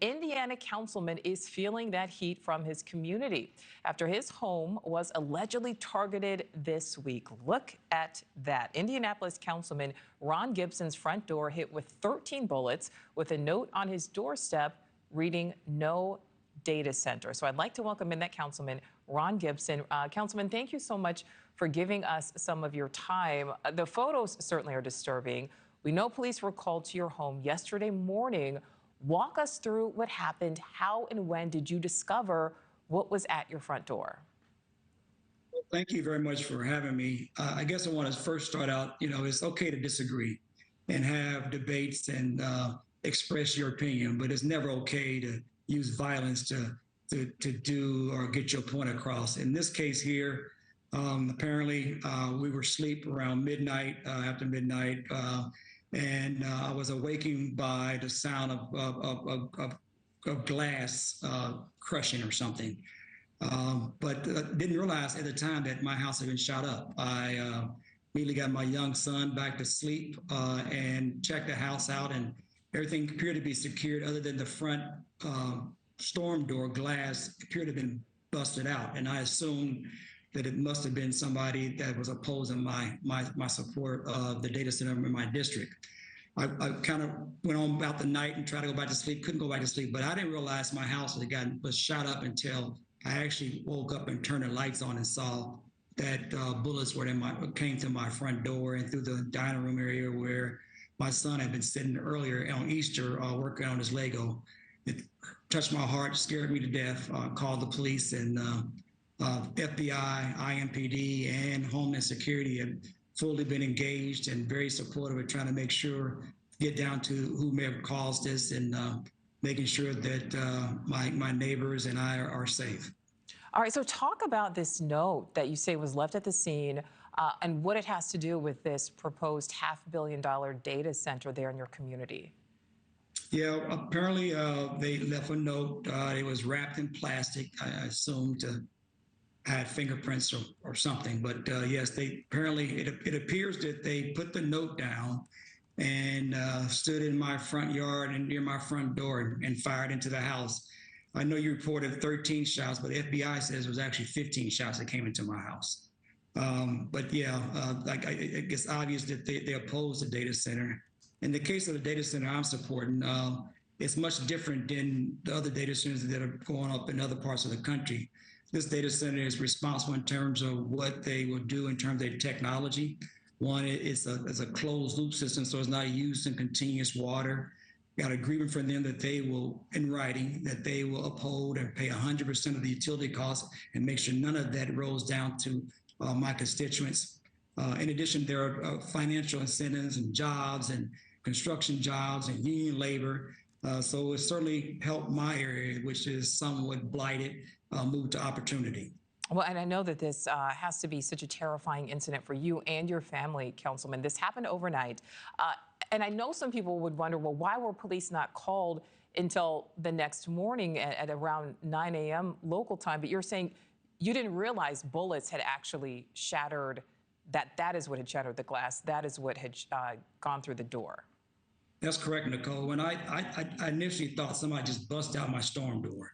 Indiana councilman is feeling that heat from his community after his home was allegedly targeted this week. Look at that. Indianapolis Councilman Ron Gibson's front door hit with 13 bullets with a note on his doorstep reading "No data center." So I'd like to welcome in that Councilman Ron Gibson. Councilman, thank you so much for giving us some of your time. The photos certainly are disturbing. We know police were called to your home yesterday morning. Walk us through what happened. How and when did you discover what was at your front door? Well, thank you very much for having me. I guess I want to first start out, it's okay to disagree and have debates and express your opinion, but it's never okay to use violence to do or get your point across. In this case here, apparently we were asleep around midnight, after midnight, and I was awakened by the sound of glass crushing or something. But didn't realize at the time that my house had been shot up. I immediately got my young son back to sleep and checked the house out, and everything appeared to be secured other than the front storm door glass appeared to have been busted out. And I assumed that it must have been somebody that was opposing my support of the data center in my district. I kind of went on about the night and tried to go back to sleep, couldn't go back to sleep, but I didn't realize my house was shot up until I actually woke up and turned the lights on and saw that bullets came to my front door and through the dining room area where my son had been sitting earlier on Easter working on his Lego. It touched my heart, scared me to death, called the police, and FBI, IMPD, and Homeland Security have fully been engaged and very supportive of trying to make sure, get down to who may have caused this and making sure that my neighbors and I are safe. All right, so talk about this note that you say was left at the scene and what it has to do with this proposed $500 million data center there in your community. Yeah, apparently they left a note. It was wrapped in plastic, I assumed had fingerprints or something. But yes, it appears that they put the note down and stood in my front yard and near my front door and fired into the house. I know you reported 13 shots, but the FBI says it was actually 15 shots that came into my house. But yeah, it's obvious that they oppose the data center. In the case of the data center I'm supporting, it's much different than the other data centers that are going up in other parts of the country. This data center is responsible in terms of what they will do in terms of technology. One, it's a closed loop system, so it's not used in continuous water. Got an agreement from them that they will, in writing, that they will uphold and pay 100% of the utility costs and make sure none of that rolls down to my constituents. In addition, there are financial incentives and jobs and construction jobs and union labor. So it certainly helped my area, which is somewhat blighted, move to opportunity. Well, and I know that this has to be such a terrifying incident for you and your family, Councilman. This happened overnight. And I know some people would wonder, well, why were police not called until the next morning at around 9 a.m. local time? But you're saying you didn't realize bullets had actually shattered, that is what had shattered the glass. That is what had gone through the door. That's correct, Nichole. When I initially thought somebody just bust out my storm door.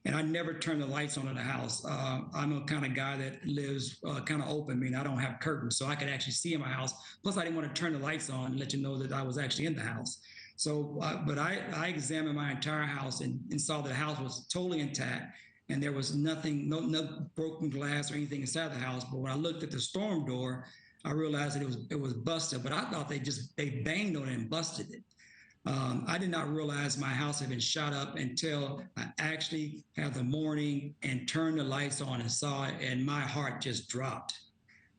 And I never turn the lights on in the house. I'm a kind of guy that lives kind of open. I mean, I don't have curtains, so I could actually see in my house. Plus, I didn't want to turn the lights on and let you know that I was actually in the house. So, but I examined my entire house and saw that the house was totally intact, and there was nothing, no broken glass or anything inside the house. But when I looked at the storm door, I realized that it was busted. But I thought they banged on it and busted it. I did not realize my house had been shot up until I actually had the morning and turned the lights on and saw it, and my heart just dropped.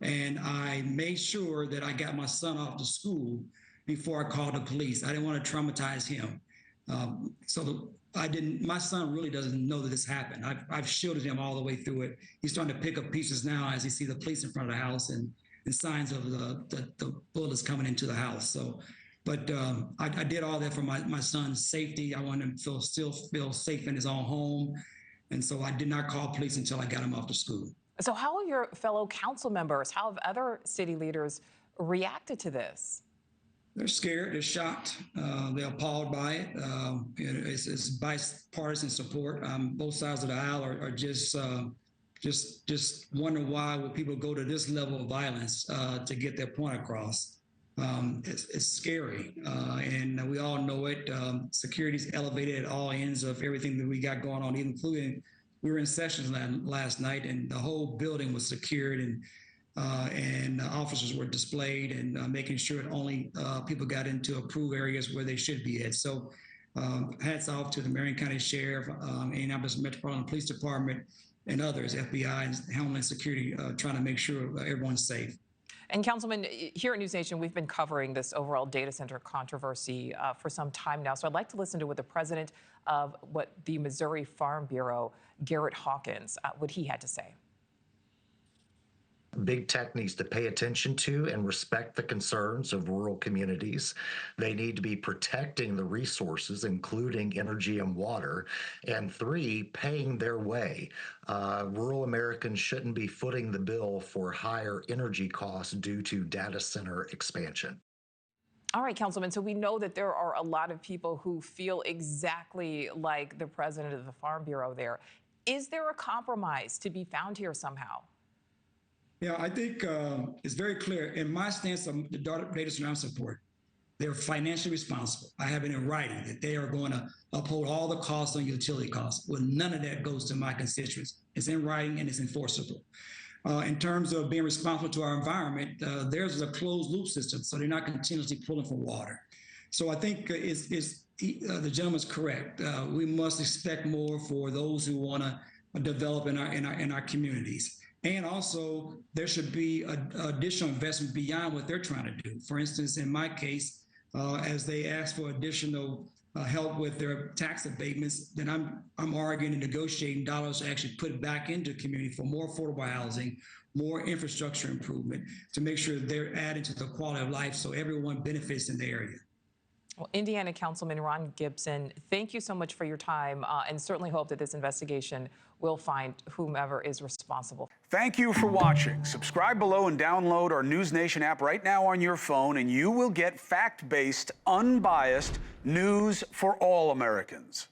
And I made sure that I got my son off to school before I called the police. I didn't want to traumatize him. My son really doesn't know that this happened. I've shielded him all the way through it. He's starting to pick up pieces now as he sees the police in front of the house and signs of the bullets coming into the house. But I did all that for my son's safety. I wanted him to still feel safe in his own home. And so I did not call police until I got him off to school. So how have your fellow council members, how have other city leaders reacted to this? They're scared. They're shocked. They're appalled by it. It's bipartisan support. Both sides of the aisle are just wonder why would people go to this level of violence to get their point across. It's scary, and we all know it. Security's elevated at all ends of everything that we got going on, including we were in sessions last night, and the whole building was secured, and officers were displayed, and making sure that only people got into approved areas where they should be at. So hats off to the Marion County Sheriff, Indianapolis Metropolitan Police Department, and others, FBI and Homeland Security, trying to make sure everyone's safe. And Councilman, here at NewsNation, we've been covering this overall data center controversy for some time now. So I'd like to listen to what the president of the Missouri Farm Bureau, Garrett Hawkins, what he had to say. Big tech needs to pay attention to and respect the concerns of rural communities. They need to be protecting the resources, including energy and water. And 3, paying their way. Rural Americans shouldn't be footing the bill for higher energy costs due to data center expansion. All right, Councilman, so we know that there are a lot of people who feel exactly like the president of the Farm Bureau there. Is there a compromise to be found here somehow? Yeah, I think it's very clear. In my stance on the data center support, they're financially responsible. I have it in writing that they are going to uphold all the costs on utility costs. Well, none of that goes to my constituents. It's in writing and it's enforceable. In terms of being responsible to our environment, theirs is a closed loop system, so they're not continuously pulling for water. So I think the gentleman's correct. We must expect more for those who want to develop in our communities. And also, there should be additional investment beyond what they're trying to do. For instance, in my case, as they ask for additional help with their tax abatements, then I'm arguing and negotiating dollars to actually put back into the community for more affordable housing, more infrastructure improvement, to make sure they're adding to the quality of life so everyone benefits in the area. Well, Indiana Councilman Ron Gibson, thank you so much for your time, and certainly hope that this investigation will find whomever is responsible. Thank you for watching. Subscribe below and download our NewsNation app right now on your phone, and you will get fact-based, unbiased news for all Americans.